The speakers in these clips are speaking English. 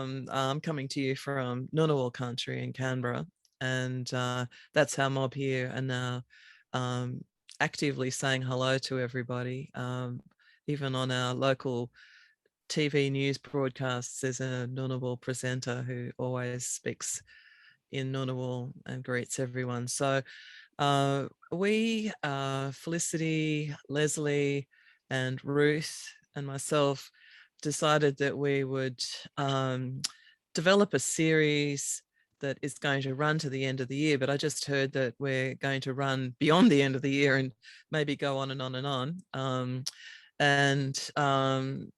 I'm coming to you from Ngunnawal country in Canberra, and that's how mob here are now actively saying hello to everybody. Even on our local TV news broadcasts, there's a Ngunnawal presenter who always speaks in Ngunnawal and greets everyone. So we, Felicity, Lesley, and Ruth, and myself, decided that we would develop a series that is going to run to the end of the year. But I just heard that we're going to run beyond the end of the year and maybe go on and on and on.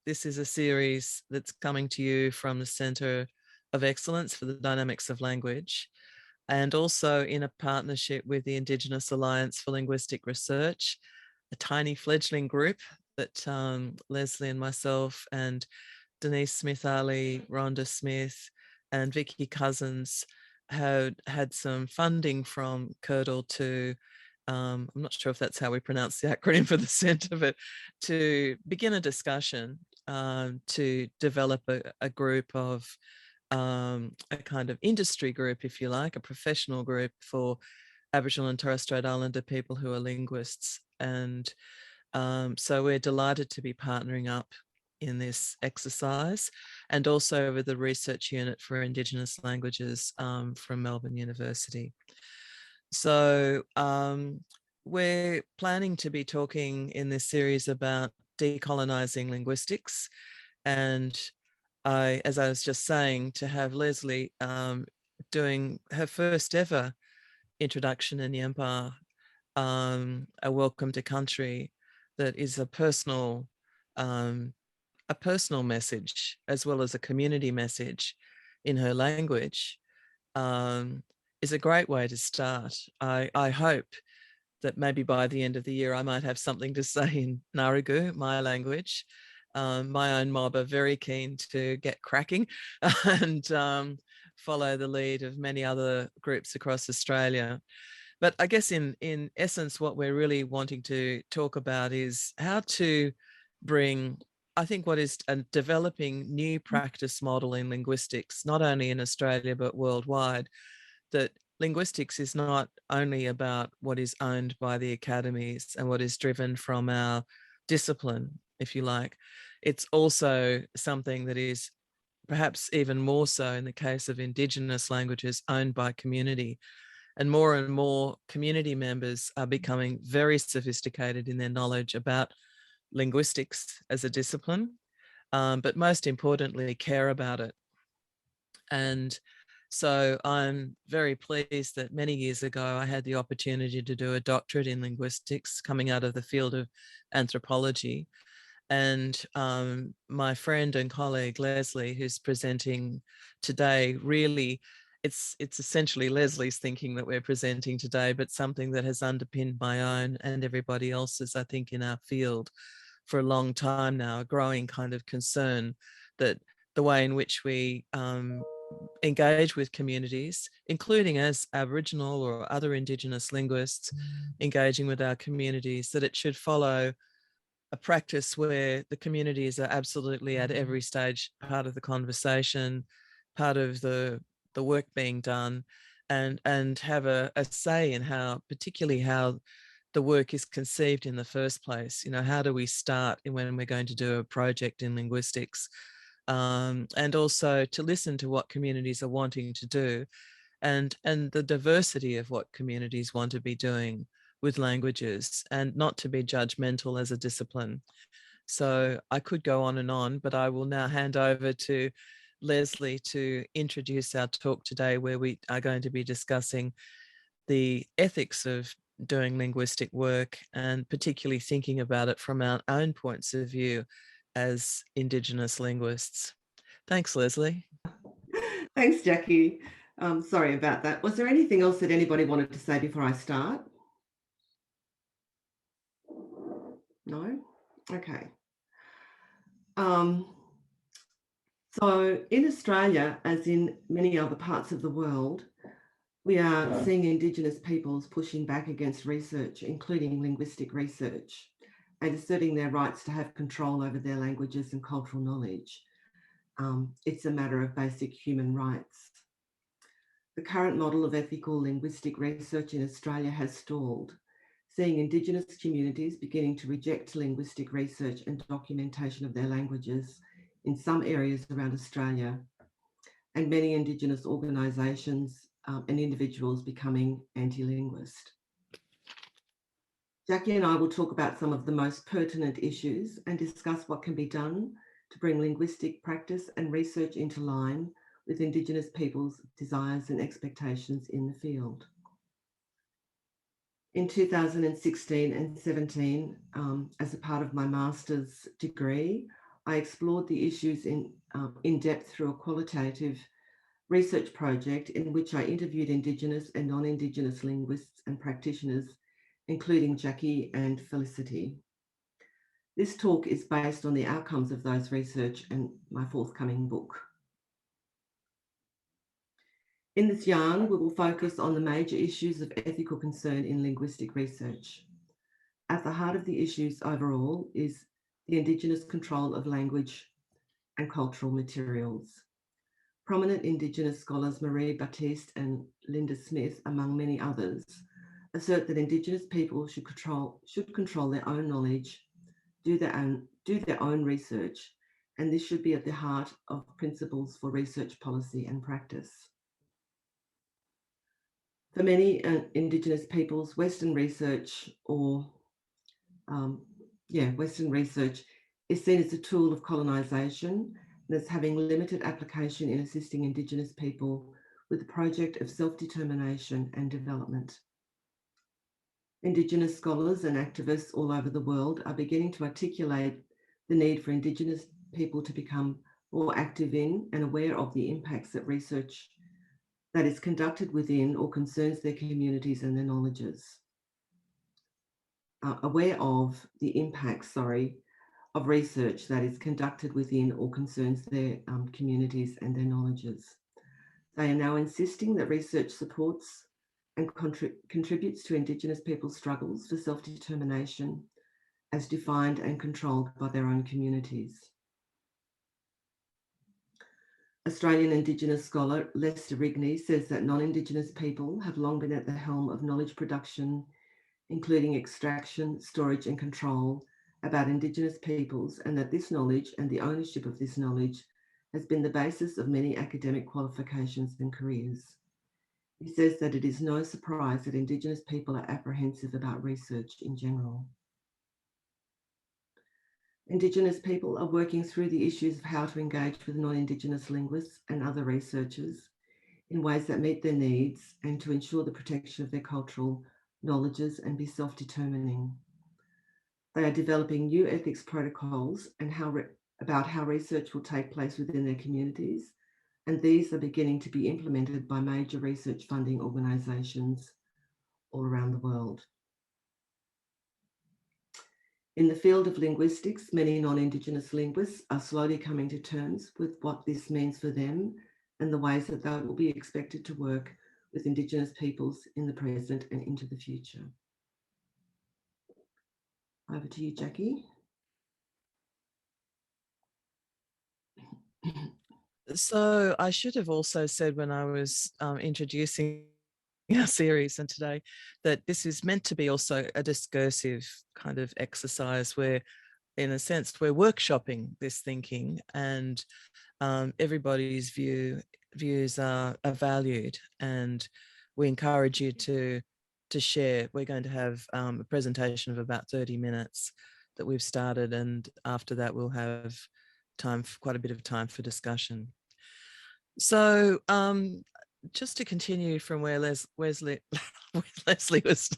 This is a series that's coming to you from the Centre of Excellence for the Dynamics of Language, and also in a partnership with the Indigenous Alliance for Linguistic Research, a tiny fledgling group that Lesley and myself and Denise Smith-Ali, Rhonda Smith, and Vicky Cousins had some funding from Curdle to, I'm not sure if that's how we pronounce the acronym for the centre, but to begin a discussion to develop a group of a kind of industry group, if you like, a professional group for Aboriginal and Torres Strait Islander people who are linguists. And so we're delighted to be partnering up in this exercise, and also with the Research Unit for Indigenous Languages from Melbourne University. So we're planning to be talking in this series about decolonising linguistics, and as I was just saying, to have Lesley doing her first ever introduction in Yampa, a welcome to country that is a personal message as well as a community message in her language, is a great way to start. I hope that maybe by the end of the year I might have something to say in Ngarigu, my language. My own mob are very keen to get cracking and follow the lead of many other groups across Australia. But I guess in essence, what we're really wanting to talk about is how to bring, I think, what is a developing new practice model in linguistics, not only in Australia, but worldwide, that linguistics is not only about what is owned by the academies and what is driven from our discipline, if you like. It's also something that is perhaps even more so in the case of Indigenous languages owned by community. And more community members are becoming very sophisticated in their knowledge about linguistics as a discipline, but most importantly, care about it. And so I'm very pleased that many years ago, I had the opportunity to do a doctorate in linguistics coming out of the field of anthropology. And my friend and colleague, Lesley, who's presenting today, really, it's essentially Lesley's thinking that we're presenting today, but something that has underpinned my own and everybody else's, I think, in our field for a long time now, a growing kind of concern that the way in which we engage with communities, including as Aboriginal or other Indigenous linguists, engaging with our communities, that it should follow a practice where the communities are absolutely at every stage part of the conversation, part of the work being done, and have a say in how, particularly how the work is conceived in the first place. You know, how do we start when we're going to do a project in linguistics? And also to listen to what communities are wanting to do, and the diversity of what communities want to be doing with languages, and not to be judgmental as a discipline. So I could go on, but I will now hand over to Lesley to introduce our talk today, where we are going to be discussing the ethics of doing linguistic work, and particularly thinking about it from our own points of view as Indigenous linguists. Thanks, Lesley. Thanks, Jackie. Sorry about that. Was there anything else that anybody wanted to say before I start? No? Okay. So in Australia, as in many other parts of the world, we are seeing Indigenous peoples pushing back against research, including linguistic research, and asserting their rights to have control over their languages and cultural knowledge. it's a matter of basic human rights. The current model of ethical linguistic research in Australia has stalled, seeing Indigenous communities beginning to reject linguistic research and documentation of their languages in some areas around Australia, and many Indigenous organisations and individuals becoming anti-linguist. Jackie and I will talk about some of the most pertinent issues and discuss what can be done to bring linguistic practice and research into line with Indigenous peoples' desires and expectations in the field. In 2016 and 17, as a part of my master's degree, I explored the issues in depth through a qualitative research project in which I interviewed Indigenous and non-Indigenous linguists and practitioners, including Jackie and Felicity. This talk is based on the outcomes of those research and my forthcoming book. In this yarn, we will focus on the major issues of ethical concern in linguistic research. At the heart of the issues overall is the Indigenous control of language and cultural materials. Prominent Indigenous scholars Marie Baptiste and Linda Smith, among many others, assert that Indigenous people should control their own knowledge, do their own research, and this should be at the heart of principles for research policy and practice. For many Indigenous peoples, Western research Western research is seen as a tool of colonisation and as having limited application in assisting Indigenous people with the project of self-determination and development. Indigenous scholars and activists all over the world are beginning to articulate the need for Indigenous people to become more active in and aware of the impacts that research that is conducted within or concerns their communities and their knowledges. Aware of the impacts, of research that is conducted within or concerns their communities and their knowledges. They are now insisting that research supports and contributes to Indigenous people's struggles for self-determination as defined and controlled by their own communities. Australian Indigenous scholar Lester Rigney says that non-Indigenous people have long been at the helm of knowledge production, including extraction, storage and control about Indigenous peoples, and that this knowledge and the ownership of this knowledge has been the basis of many academic qualifications and careers. He says that it is no surprise that Indigenous people are apprehensive about research in general. Indigenous people are working through the issues of how to engage with non-Indigenous linguists and other researchers in ways that meet their needs and to ensure the protection of their cultural knowledges and be self-determining. They are developing new ethics protocols and about how research will take place within their communities, and these are beginning to be implemented by major research funding organisations all around the world. In the field of linguistics, many non-Indigenous linguists are slowly coming to terms with what this means for them and the ways that they will be expected to work with Indigenous peoples in the present and into the future. Over to you, Jackie. So I should have also said when I was introducing our series and today that this is meant to be also a discursive kind of exercise where, in a sense, we're workshopping this thinking and everybody's views are valued, and we encourage you to share. We're going to have a presentation of about 30 minutes that we've started, and after that we'll have time for quite a bit of time for discussion. So just to continue from where Lesley was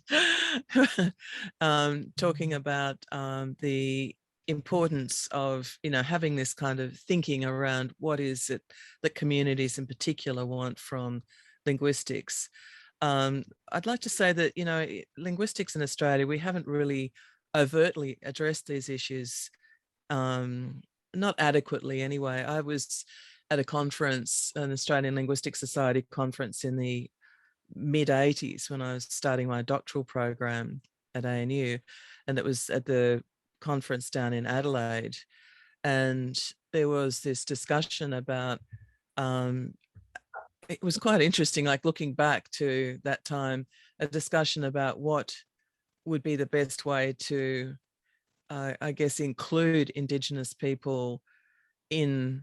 talking about the importance of, having this kind of thinking around what is it that communities in particular want from linguistics. I'd like to say that, linguistics in Australia, we haven't really overtly addressed these issues, not adequately anyway. I was at a conference, an Australian Linguistic Society conference in the mid-80s when I was starting my doctoral program at ANU, and that was at the conference down in Adelaide. And there was this discussion about, it was quite interesting, like looking back to that time, a discussion about what would be the best way to, I guess, include Indigenous people in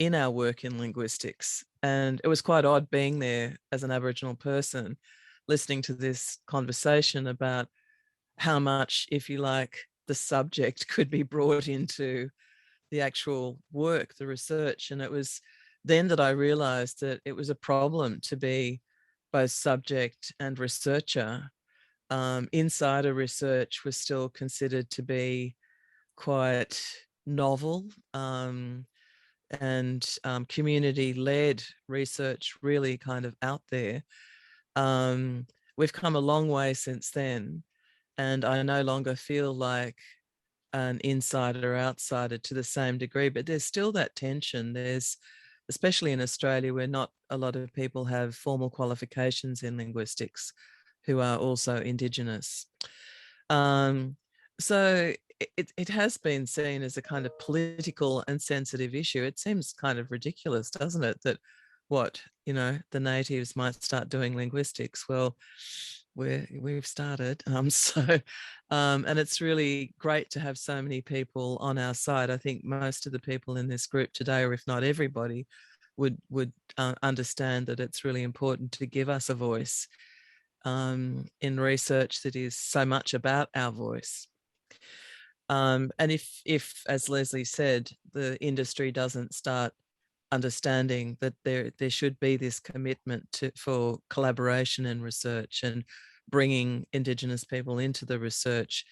our work in linguistics. And it was quite odd being there as an Aboriginal person, listening to this conversation about how much, if you like, the subject could be brought into the actual work, the research. And it was then that I realized that it was a problem to be both subject and researcher. Insider research was still considered to be quite novel, and community-led research really kind of out there. We've come a long way since then, and I no longer feel like an insider or outsider to the same degree, but there's still that tension. There's, especially in Australia, where not a lot of people have formal qualifications in linguistics who are also Indigenous. So it has been seen as a kind of political and sensitive issue. It seems kind of ridiculous, doesn't it, that what, the natives might start doing linguistics. Well, we've started. And it's really great to have so many people on our side. I think most of the people in this group today, or if not everybody, would understand that it's really important to give us a voice in research that is so much about our voice. And if, as Lesley said, the industry doesn't start understanding that there should be this commitment for collaboration and research and bringing Indigenous people into the research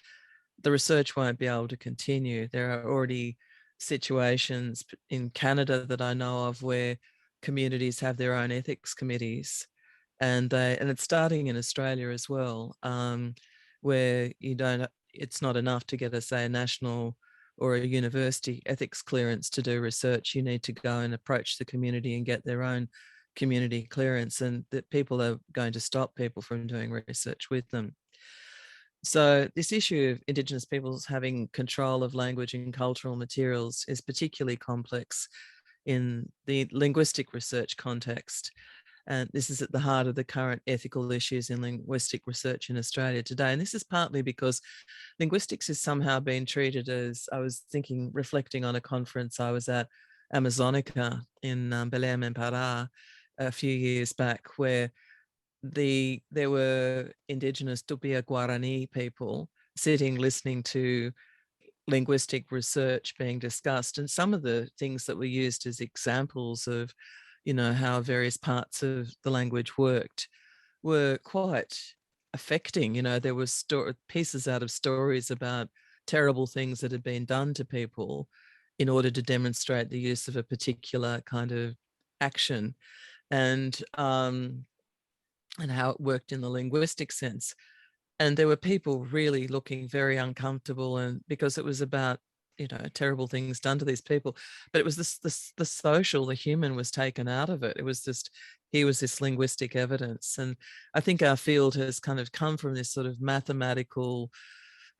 won't be able to continue. There are already situations in Canada that I know of where communities have their own ethics committees, and it's starting in Australia as well, where it's not enough to get a national or a university ethics clearance to do research. You need to go and approach the community and get their own community clearance, and that people are going to stop people from doing research with them. So this issue of Indigenous peoples having control of language and cultural materials is particularly complex in the linguistic research context. And this is at the heart of the current ethical issues in linguistic research in Australia today. And this is partly because linguistics is somehow being treated as, I was thinking, reflecting on a conference I was at, Amazonica in Belém and Pará a few years back, where there were Indigenous Tupia Guarani people sitting listening to linguistic research being discussed, and some of the things that were used as examples of how various parts of the language worked were quite affecting. There was pieces out of stories about terrible things that had been done to people in order to demonstrate the use of a particular kind of action, and how it worked in the linguistic sense. And there were people really looking very uncomfortable, and because it was about terrible things done to these people, but it was the social, the human was taken out of it. It was just, here was this linguistic evidence. And I think our field has kind of come from this sort of mathematical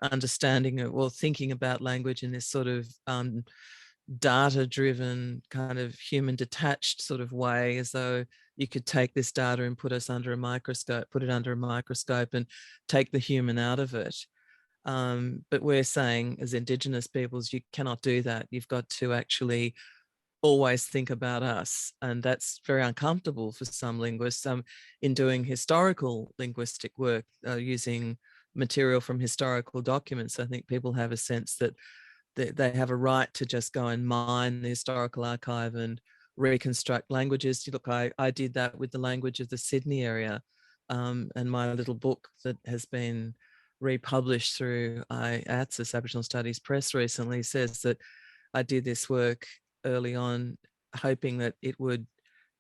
understanding of, well, thinking about language in this sort of data-driven kind of human detached sort of way, as though you could take this data and put it under a microscope and take the human out of it. But we're saying, as Indigenous peoples, you cannot do that. You've got to actually always think about us. And that's very uncomfortable for some linguists. In doing historical linguistic work, using material from historical documents, I think people have a sense that they have a right to just go and mine the historical archive and reconstruct languages. Look, I did that with the language of the Sydney area, and my little book that has been republished through ATSIS, Aboriginal Studies Press, recently says that I did this work early on, hoping that it would,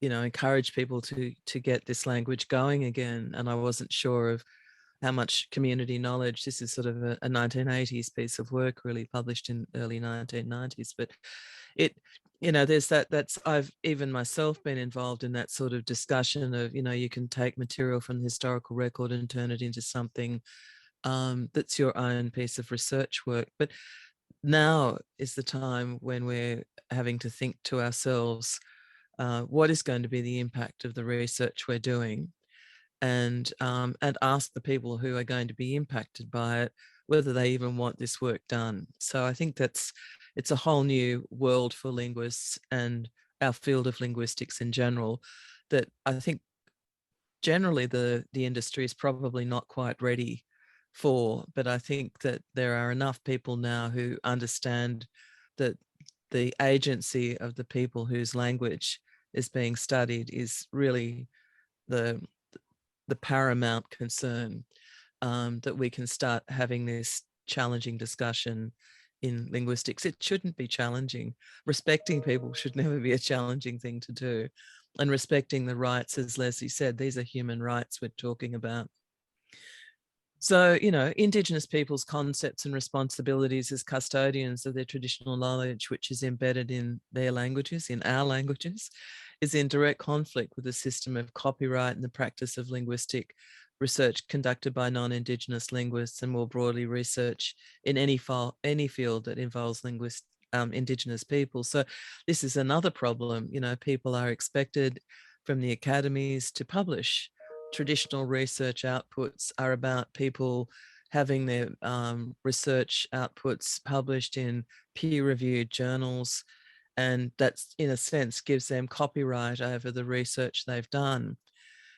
encourage people to get this language going again. And I wasn't sure of how much community knowledge. This is sort of a 1980s piece of work, really published in early 1990s. But there's I've even myself been involved in that sort of discussion of, you can take material from the historical record and turn it into something that's your own piece of research work. But now is the time when we're having to think to ourselves, what is going to be the impact of the research we're doing, and ask the people who are going to be impacted by it whether they even want this work done. So I think it's a whole new world for linguists and our field of linguistics in general, that I think generally the industry is probably not quite ready for, but I think that there are enough people now who understand that the agency of the people whose language is being studied is really the paramount concern, that we can start having this challenging discussion in linguistics. It shouldn't be challenging. Respecting people should never be a challenging thing to do. And respecting the rights, as Lesley said, these are human rights we're talking about. So, Indigenous people's concepts and responsibilities as custodians of their traditional knowledge, which is embedded in their languages, in our languages, is in direct conflict with the system of copyright and the practice of linguistic research conducted by non-Indigenous linguists, and more broadly research in any field that involves Indigenous people. So this is another problem. People are expected from the academies to publish. Traditional research outputs are about people having their research outputs published in peer-reviewed journals, and that's, in a sense, gives them copyright over the research they've done,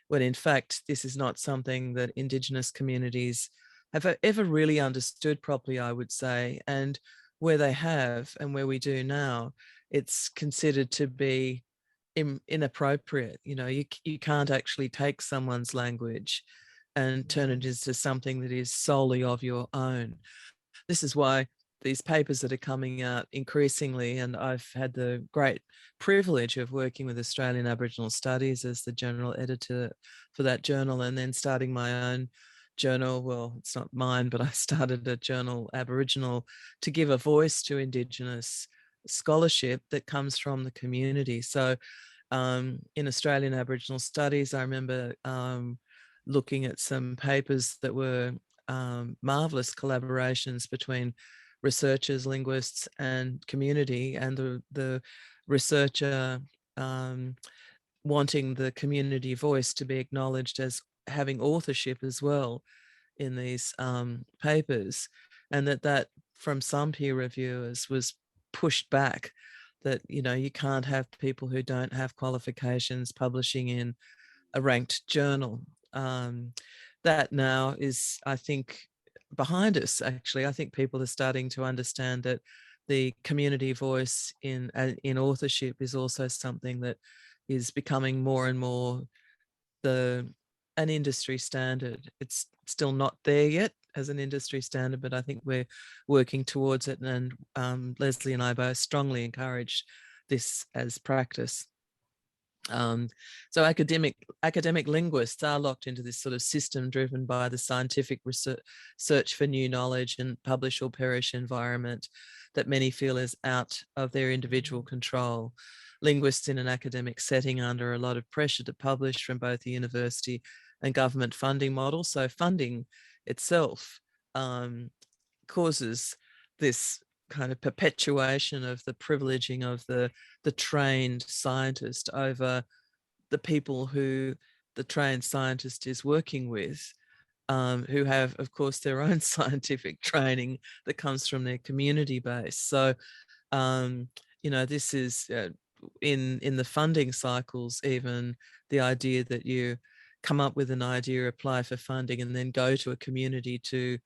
when in fact this is not something that Indigenous communities have ever really understood properly, I would say. And where they have, and where we do now, it's considered to be inappropriate. You can't actually take someone's language and turn it into something that is solely of your own. This is why these papers that are coming out increasingly, and I've had the great privilege of working with Australian Aboriginal Studies as the general editor for that journal, and then starting my own journal. Well, it's not mine, but I started a journal, Aboriginal, to give a voice to Indigenous scholarship that comes from the community. So in Australian Aboriginal Studies, I remember looking at some papers that were marvelous collaborations between researchers, linguists, and community, and the researcher wanting the community voice to be acknowledged as having authorship as well in these papers, and that from some peer reviewers was pushed back, that you can't have people who don't have qualifications publishing in a ranked journal. That now is, I think, behind us. Actually, I think people are starting to understand that the community voice in authorship is also something that is becoming more and more an industry standard. It's still not there yet as an industry standard, but I think we're working towards it. And Lesley and I both strongly encourage this as practice. So academic linguists are locked into this sort of system driven by the scientific research, search for new knowledge and publish or perish environment that many feel is out of their individual control. Linguists in an academic setting are under a lot of pressure to publish from both the university and government funding model. So funding itself causes this kind of perpetuation of the privileging of the trained scientist over the people who the trained scientist is working with, who have, of course, their own scientific training that comes from their community base. So, this is in the funding cycles, even the idea that you come up with an idea, apply for funding, and then go to a community to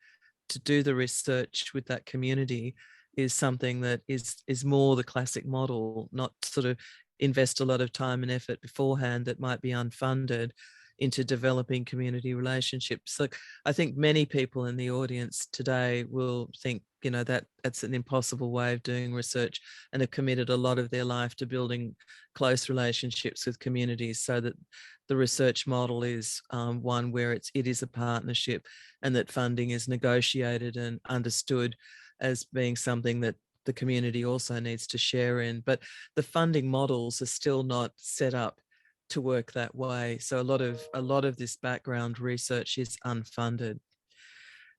do the research with that community is something that is more the classic model, not sort of invest a lot of time and effort beforehand that might be unfunded into developing community relationships. So I think many people in the audience today will think, that that's an impossible way of doing research, and have committed a lot of their life to building close relationships with communities, so that the research model is one where it is a partnership, and that funding is negotiated and understood as being something that the community also needs to share in. But the funding models are still not set up to work that way. So a lot of this background research is unfunded.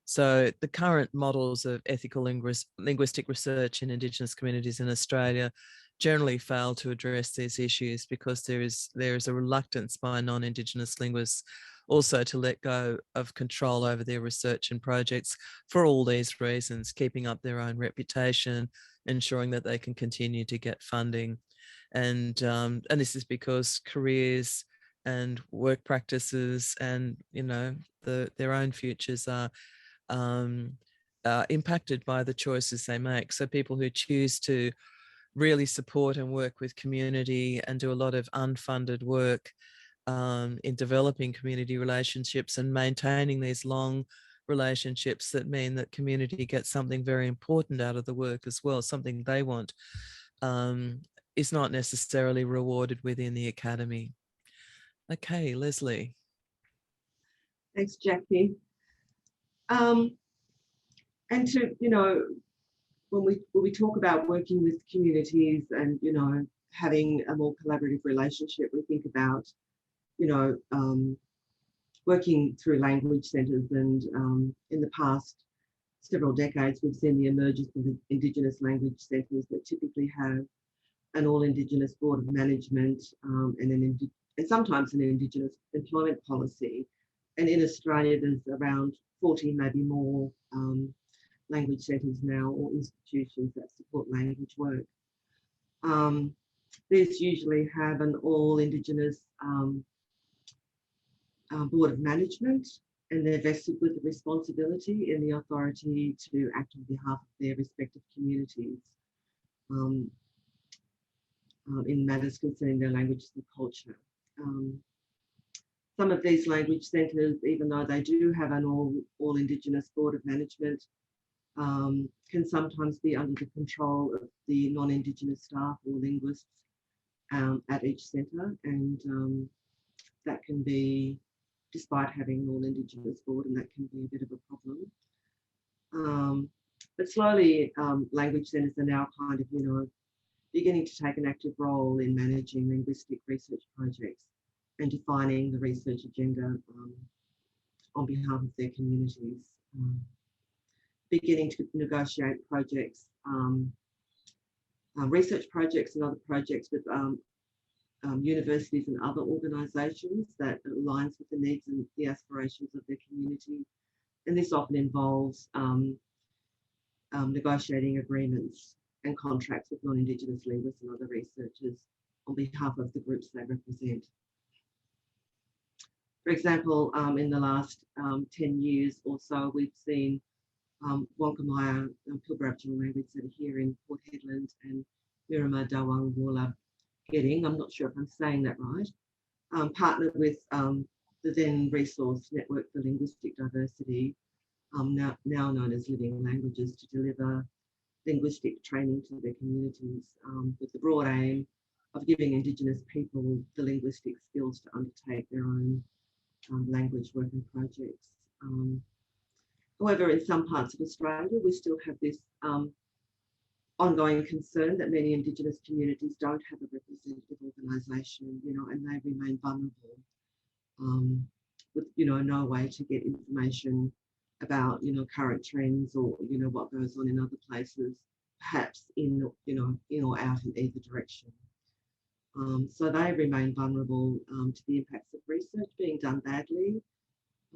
So the current models of ethical linguistic research in Indigenous communities in Australia generally fail to address these issues because there is a reluctance by non-Indigenous linguists also to let go of control over their research and projects for all these reasons, keeping up their own reputation, ensuring that they can continue to get funding. And this is because careers and work practices and, you know, their own futures are impacted by the choices they make. So people who choose to really support and work with community and do a lot of unfunded work in developing community relationships and maintaining these long relationships that mean that community gets something very important out of the work as well, something they want, is not necessarily rewarded within the academy. Okay, Lesley. Thanks, Jackie. And to, you know, when we talk about working with communities and, you know, having a more collaborative relationship, we think about, you know, working through language centres. And in the past several decades, we've seen the emergence of Indigenous language centres that typically have an all-Indigenous board of management and sometimes an Indigenous employment policy. And in Australia, there's around 40, maybe more, language centres now, or institutions that support language work. These usually have an all-Indigenous board of management, and they're vested with the responsibility and the authority to act on behalf of their respective communities in matters concerning their languages and culture. Some of these language centres, even though they do have an all Indigenous board of management, can sometimes be under the control of the non-Indigenous staff or linguists at each centre, and that can be, despite having an all-Indigenous board, and that can be a bit of a problem. But slowly, language centres are now kind of, you know, beginning to take an active role in managing linguistic research projects and defining the research agenda on behalf of their communities. Beginning to negotiate projects, research projects and other projects with universities and other organisations that aligns with the needs and the aspirations of their community. And this often involves negotiating agreements and contracts with non-Indigenous linguists and other researchers on behalf of the groups they represent. For example, in the last 10 years or so, we've seen Wonkamaya Pilbara Aboriginal Language Centre here in Port Hedland and Mirama Dawang Wala Getting, I'm not sure if I'm saying that right, partnered with the then Resource Network for Linguistic Diversity, now known as Living Languages, to deliver linguistic training to their communities with the broad aim of giving Indigenous people the linguistic skills to undertake their own language working projects. However, in some parts of Australia, we still have this ongoing concern that many Indigenous communities don't have a representative organisation, you know, and they remain vulnerable with, you know, no way to get information about, you know, current trends or, you know, what goes on in other places, perhaps in, you know, in or out in either direction. So they remain vulnerable to the impacts of research being done badly,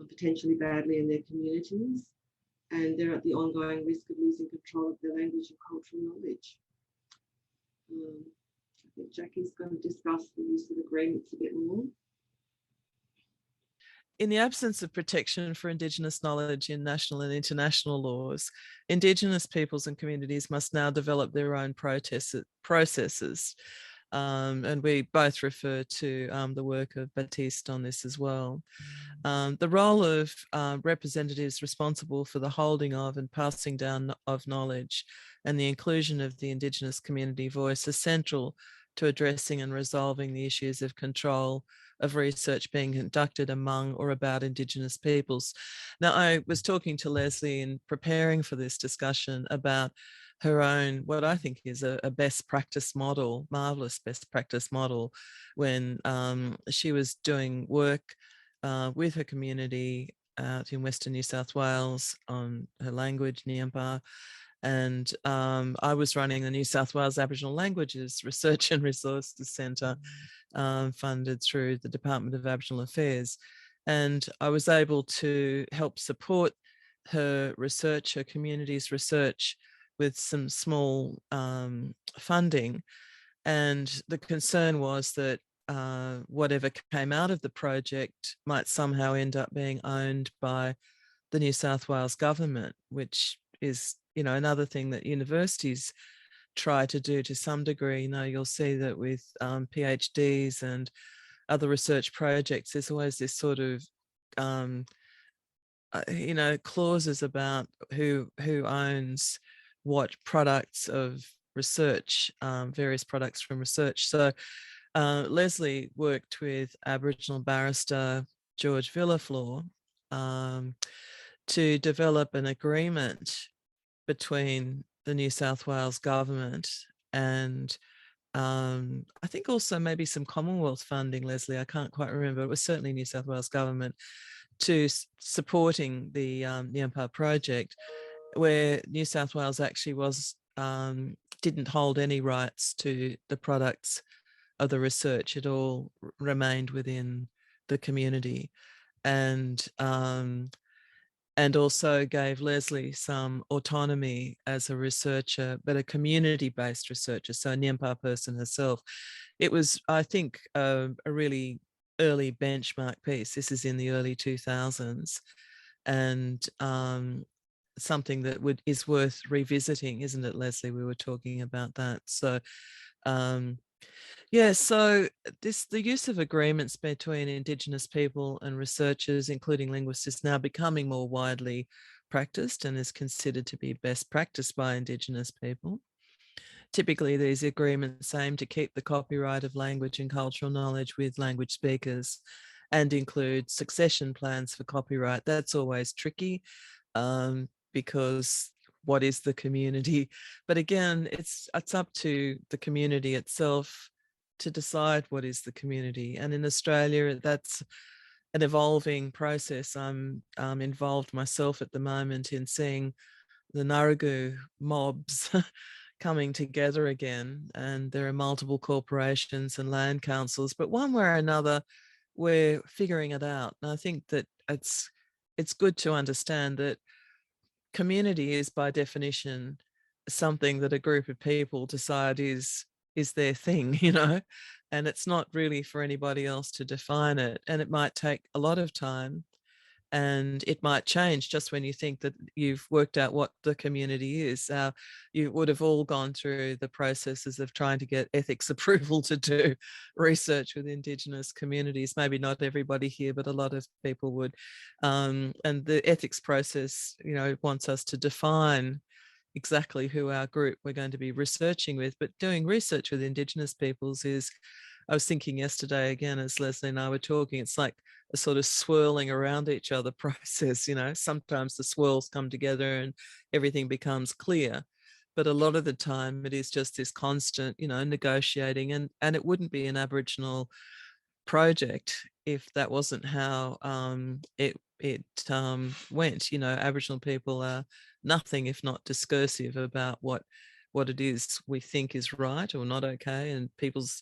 potentially badly in their communities, and they're at the ongoing risk of losing control of their language and cultural knowledge. I think Jackie's going to discuss the use of agreements a bit more. In the absence of protection for Indigenous knowledge in national and international laws, Indigenous peoples and communities must now develop their own processes. And we both refer to the work of Baptiste on this as well. The role of representatives responsible for the holding of and passing down of knowledge and the inclusion of the Indigenous community voice is central to addressing and resolving the issues of control of research being conducted among or about Indigenous peoples. Now, I was talking to Lesley in preparing for this discussion about her own, what I think is a best practice model, marvelous best practice model, when she was doing work with her community out in Western New South Wales on her language, Nyampa. And I was running the New South Wales Aboriginal Languages Research and Resources Centre, funded through the Department of Aboriginal Affairs. And I was able to help support her research, her community's research, with some small funding. And the concern was that whatever came out of the project might somehow end up being owned by the New South Wales government, which is, another thing that universities try to do to some degree. You'll see that with PhDs and other research projects, there's always this sort of clauses about who owns what products of research, various products from research. So Lesley worked with Aboriginal barrister George Villaflor to develop an agreement between the New South Wales government and I think also maybe some Commonwealth funding, Lesley, I can't quite remember. It was certainly New South Wales government to supporting the Nyampa project, where New South Wales actually didn't hold any rights to the products of the research. It all remained within the community, and also gave Lesley some autonomy as a researcher, but a community-based researcher, so a Nyampa person herself. It was, I think, a really early benchmark piece. This is in the early 2000s, and something that is worth revisiting, isn't it, Lesley? We were talking about that. So yeah, so the use of agreements between Indigenous people and researchers, including linguists, is now becoming more widely practiced and is considered to be best practice by Indigenous people. Typically, these agreements aim to keep the copyright of language and cultural knowledge with language speakers and include succession plans for copyright. That's always tricky because what is the community? But again, it's up to the community itself to decide what is the community. And in Australia, that's an evolving process. I'm involved myself at the moment in seeing the Ngurrugu mobs coming together again, and there are multiple corporations and land councils, but one way or another, we're figuring it out. And I think that it's good to understand that community is by definition something that a group of people decide is their thing, and it's not really for anybody else to define it. And it might take a lot of time, and it might change just when you think that you've worked out what the community is. You would have all gone through the processes of trying to get ethics approval to do research with Indigenous communities. Maybe not everybody here, but a lot of people would. And the ethics process, wants us to define exactly who our group we're going to be researching with. But doing research with Indigenous peoples is, I was thinking yesterday again, as Lesley and I were talking, it's like a sort of swirling around each other process. Sometimes the swirls come together and everything becomes clear, but a lot of the time it is just this constant, negotiating, and it wouldn't be an Aboriginal project if that wasn't how it went. Aboriginal people are nothing if not discursive about what it is we think is right or not okay, and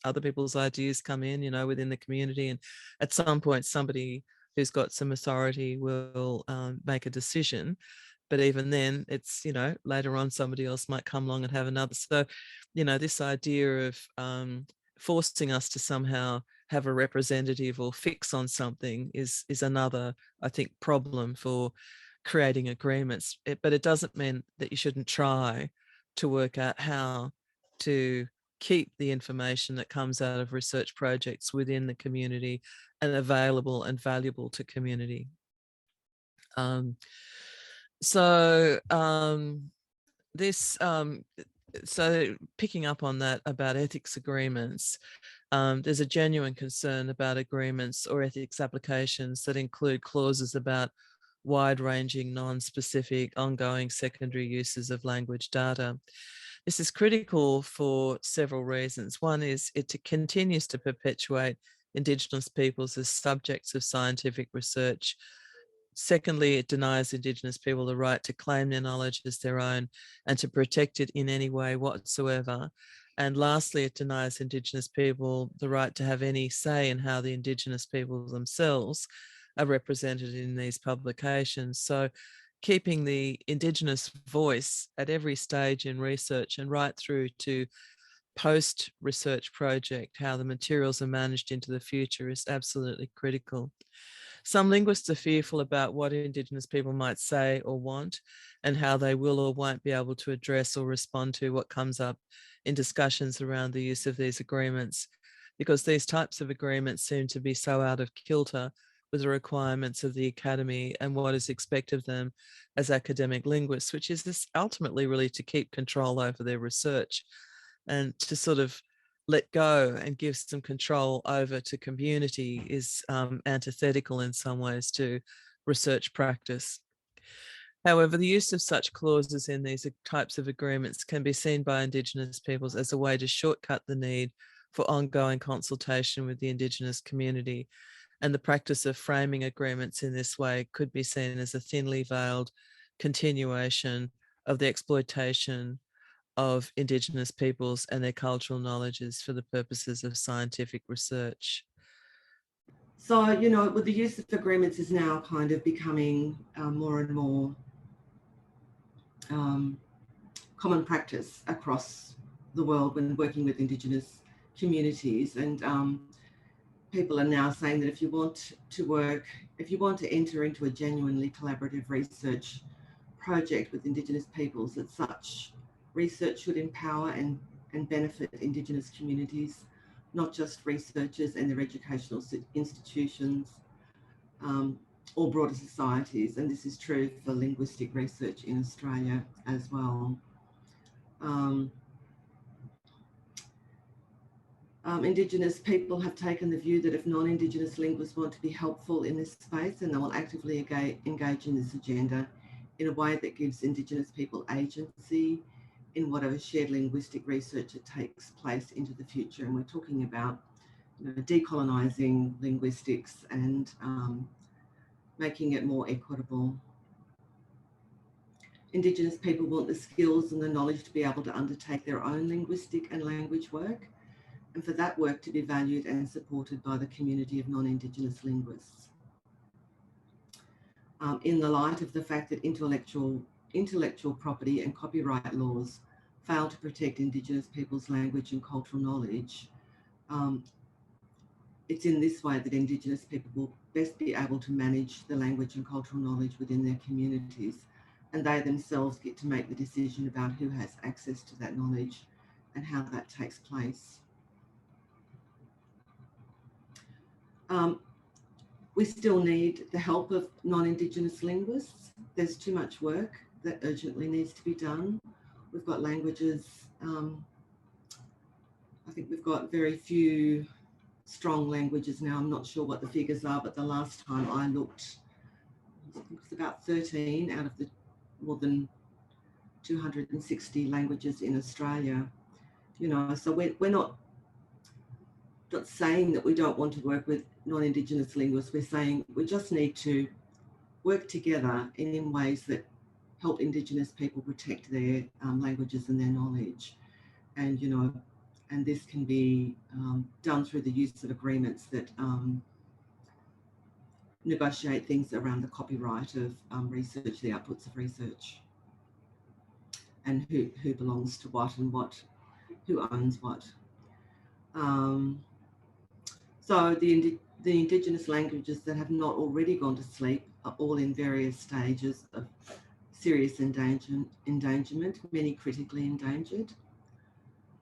other people's ideas come in, within the community, and at some point somebody who's got some authority will make a decision. But even then, it's, later on somebody else might come along and have another. So, this idea of forcing us to somehow have a representative or fix on something is another, I think, problem for creating agreements. But it doesn't mean that you shouldn't try to work out how to keep the information that comes out of research projects within the community and available and valuable to community. So picking up on that about ethics agreements, there's a genuine concern about agreements or ethics applications that include clauses about wide-ranging, non-specific, ongoing secondary uses of language data. This is critical for several reasons. One is it continues to perpetuate Indigenous peoples as subjects of scientific research Secondly, it denies Indigenous people the right to claim their knowledge as their own and to protect it in any way whatsoever. And lastly, it denies Indigenous people the right to have any say in how the Indigenous people themselves are represented in these publications. So keeping the Indigenous voice at every stage in research and right through to post-research project, how the materials are managed into the future, is absolutely critical. Some linguists are fearful about what Indigenous people might say or want and how they will or won't be able to address or respond to what comes up in discussions around the use of these agreements, because these types of agreements seem to be so out of kilter with the requirements of the academy and what is expected of them as academic linguists, which is this ultimately really to keep control over their research and to sort of let go and give some control over to community is antithetical in some ways to research practice. However, the use of such clauses in these types of agreements can be seen by Indigenous peoples as a way to shortcut the need for ongoing consultation with the Indigenous community. And the practice of framing agreements in this way could be seen as a thinly veiled continuation of the exploitation of Indigenous peoples and their cultural knowledges for the purposes of scientific research. So, with the use of agreements is now kind of becoming more and more common practice across the world when working with Indigenous communities. And people are now saying that if you want to enter into a genuinely collaborative research project with Indigenous peoples, that such research should empower and benefit Indigenous communities, not just researchers and their educational institutions or broader societies. And this is true for linguistic research in Australia as well. Indigenous people have taken the view that if non-Indigenous linguists want to be helpful in this space, then they will actively engage in this agenda in a way that gives Indigenous people agency in whatever shared linguistic research that takes place into the future. And we're talking about decolonising linguistics and making it more equitable. Indigenous people want the skills and the knowledge to be able to undertake their own linguistic and language work, and for that work to be valued and supported by the community of non-Indigenous linguists. In the light of the fact that intellectual property and copyright laws fail to protect Indigenous people's language and cultural knowledge, it's in this way that Indigenous people will best be able to manage the language and cultural knowledge within their communities, and they themselves get to make the decision about who has access to that knowledge and how that takes place. We still need the help of non-Indigenous linguists. There's too much work that urgently needs to be done. We've got languages, I think we've got very few strong languages now. I'm not sure what the figures are, but the last time I looked, I think it was about 13 out of the more than 260 languages in Australia. So we're not saying that we don't want to work with non-Indigenous linguists. We're saying we just need to work together in ways that help Indigenous people protect their languages and their knowledge. And, and this can be done through the use of agreements that negotiate things around the copyright of research, the outputs of research, and who belongs to what and who owns what. So the Indigenous languages that have not already gone to sleep are all in various stages of serious endangerment, many critically endangered.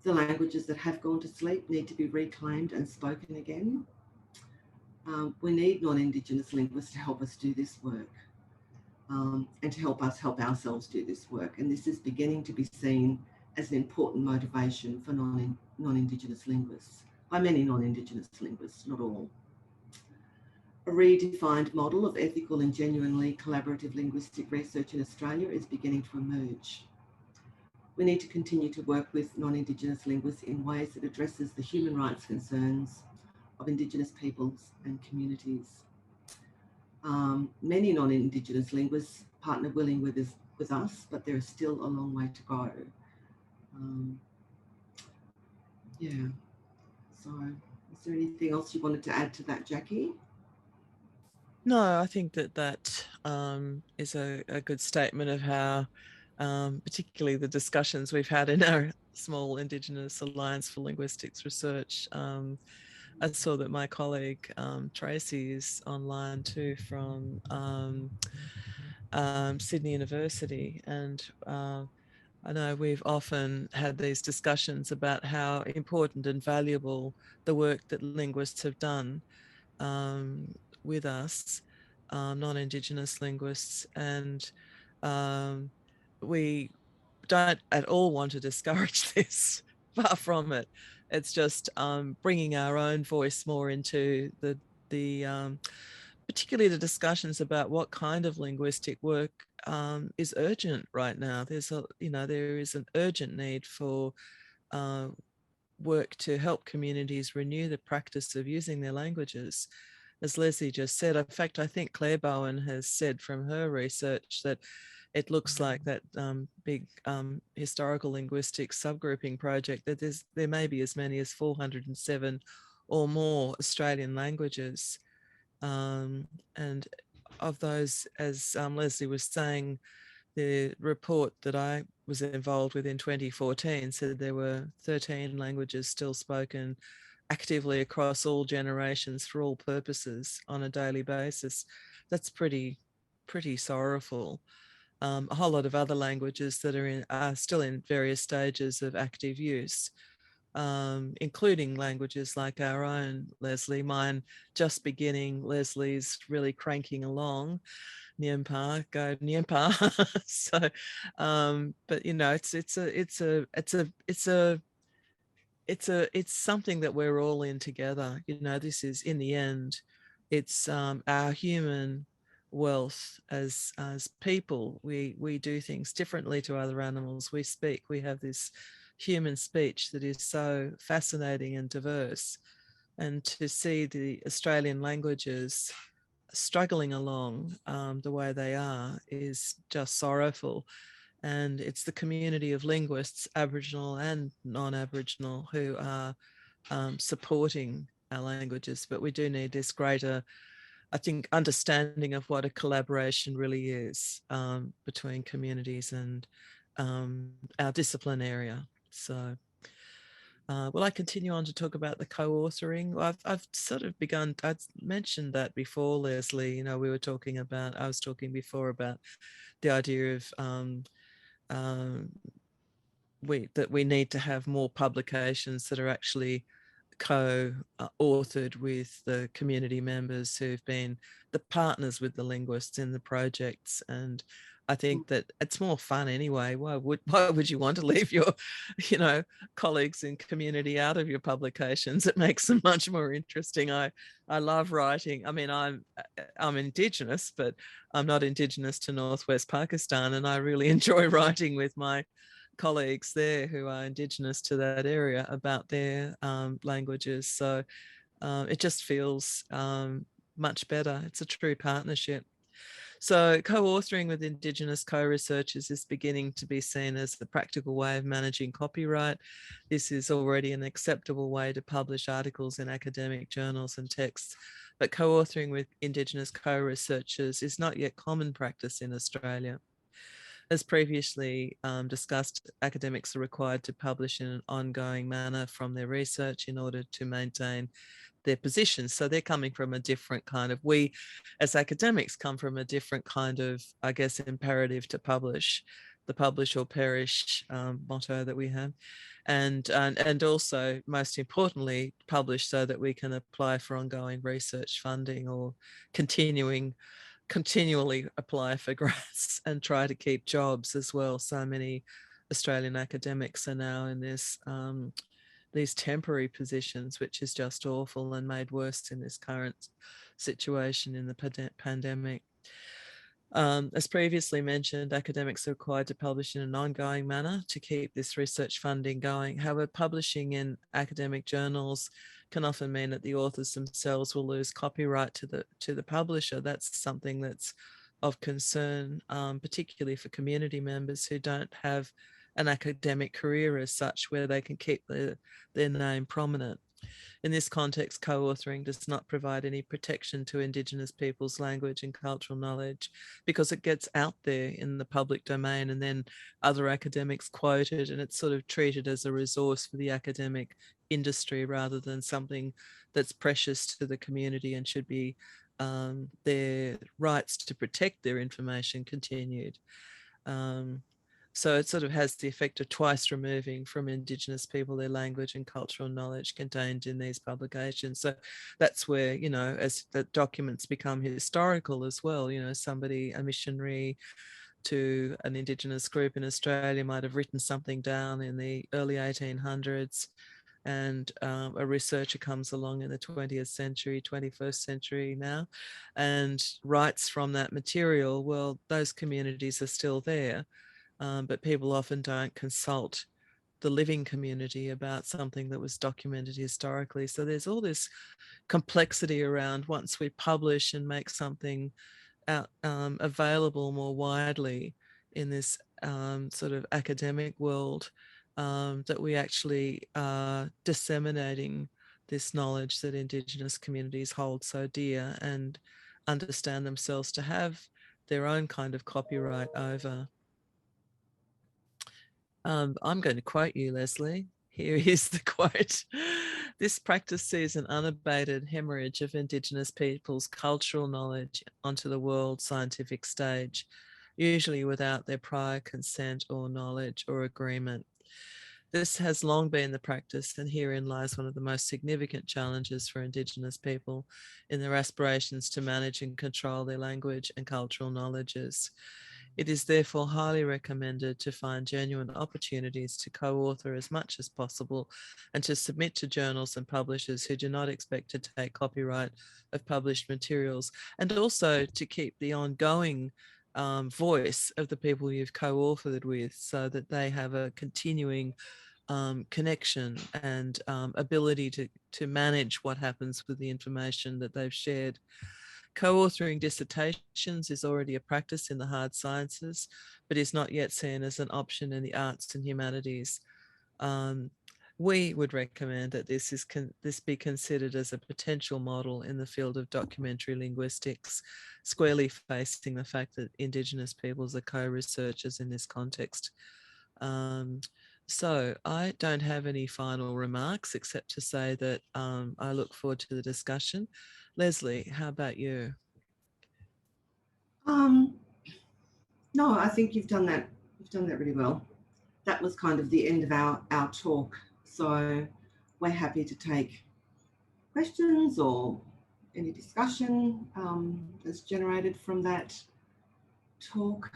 The languages that have gone to sleep need to be reclaimed and spoken again. We need non-Indigenous linguists to help us do this work and to help us help ourselves do this work. And this is beginning to be seen as an important motivation for non-Indigenous linguists, by many non-Indigenous linguists, not all. A redefined model of ethical and genuinely collaborative linguistic research in Australia is beginning to emerge. We need to continue to work with non-Indigenous linguists in ways that addresses the human rights concerns of Indigenous peoples and communities. Many non-Indigenous linguists partner willing with us, but there is still a long way to go. Um, yeah. So, is there anything else you wanted to add to that, Jackie? No, I think that is a good statement of how, particularly the discussions we've had in our small Indigenous Alliance for Linguistics Research. I saw that my colleague Tracy is online too from Sydney University, and I know we've often had these discussions about how important and valuable the work that linguists have done um, with us, non-Indigenous linguists, and um, we don't at all want to discourage this. Far from it. It's just bringing our own voice more into the particularly the discussions about what kind of linguistic work is urgent right now. There is an urgent need for uh, work to help communities renew the practice of using their languages. As Lesley just said, in fact, I think Claire Bowen has said from her research that it looks like that big historical linguistics subgrouping project that there may be as many as 407 or more Australian languages. And of those, as Lesley was saying, the report that I was involved with in 2014 said there were 13 languages still spoken actively across all generations for all purposes on a daily basis. That's pretty sorrowful. A whole lot of other languages that are still in various stages of active use, including languages like our own, Lesley. Mine just beginning, Lesley's really cranking along. Nyempa, go Nyempa. So, but it's something that we're all in together. This is, in the end, it's our human wealth as people. We do things differently to other animals. We speak. We have this human speech that is so fascinating and diverse, and to see the Australian languages struggling along the way they are is just sorrowful. And it's the community of linguists, Aboriginal and non-Aboriginal, who are supporting our languages. But we do need this greater, I think, understanding of what a collaboration really is between communities and our discipline area. So will I continue on to talk about the co-authoring? Well, I've sort of begun, I'd mentioned that before, Lesley. I was talking before about the idea of that we need to have more publications that are actually co-authored with the community members who've been the partners with the linguists in the projects. And I think that it's more fun anyway. Why would you want to leave your, colleagues in community out of your publications? It makes them much more interesting. I love writing. I mean, I'm Indigenous, but I'm not Indigenous to Northwest Pakistan, and I really enjoy writing with my colleagues there who are Indigenous to that area about their languages. So it just feels much better. It's a true partnership. So co-authoring with Indigenous co-researchers is beginning to be seen as the practical way of managing copyright. This is already an acceptable way to publish articles in academic journals and texts, but co-authoring with Indigenous co-researchers is not yet common practice in Australia. As previously discussed, academics are required to publish in an ongoing manner from their research in order to maintain their positions. So they're coming from a different kind of, we as academics come from a different kind of, I guess, imperative to publish, the publish or perish motto that we have. And also, most importantly, publish so that we can apply for ongoing research funding or continually apply for grants and try to keep jobs as well. So many Australian academics are now in these temporary positions, which is just awful and made worse in this current situation in the pandemic. As previously mentioned, academics are required to publish in an ongoing manner to keep this research funding going. However, publishing in academic journals can often mean that the authors themselves will lose copyright to the publisher. That's something that's of concern, particularly for community members who don't have an academic career as such, where they can keep their name prominent. In this context, co-authoring does not provide any protection to Indigenous people's language and cultural knowledge because it gets out there in the public domain and then other academics quote it, and it's sort of treated as a resource for the academic industry rather than something that's precious to the community and should be their rights to protect their information continued. So it sort of has the effect of twice removing from Indigenous people their language and cultural knowledge contained in these publications. So that's where, you know, as the documents become historical as well, you know, somebody, a missionary to an Indigenous group in Australia might have written something down in the early 1800s, and a researcher comes along in the 20th century, 21st century now, and writes from that material. Well, those communities are still there, but people often don't consult the living community about something that was documented historically. So there's all this complexity around once we publish and make something out, available more widely in this sort of academic world, that we actually are disseminating this knowledge that Indigenous communities hold so dear and understand themselves to have their own kind of copyright over. I'm going to quote you, Lesley. Here is the quote. This practice sees an unabated hemorrhage of Indigenous peoples' cultural knowledge onto the world scientific stage, usually without their prior consent or knowledge or agreement. This has long been the practice, and herein lies one of the most significant challenges for Indigenous people in their aspirations to manage and control their language and cultural knowledges. It is therefore highly recommended to find genuine opportunities to co-author as much as possible and to submit to journals and publishers who do not expect to take copyright of published materials, and also to keep the ongoing voice of the people you've co-authored with so that they have a continuing connection and ability to manage what happens with the information that they've shared. Co-authoring dissertations is already a practice in the hard sciences, but is not yet seen as an option in the arts and humanities. We would recommend that this be considered as a potential model in the field of documentary linguistics, squarely facing the fact that Indigenous peoples are co-researchers in this context. So I don't have any final remarks except to say that I look forward to the discussion. Lesley, how about you? Um, no, I think you've done that. You've done that really well. That was kind of the end of our talk. So we're happy to take questions or any discussion that's generated from that talk.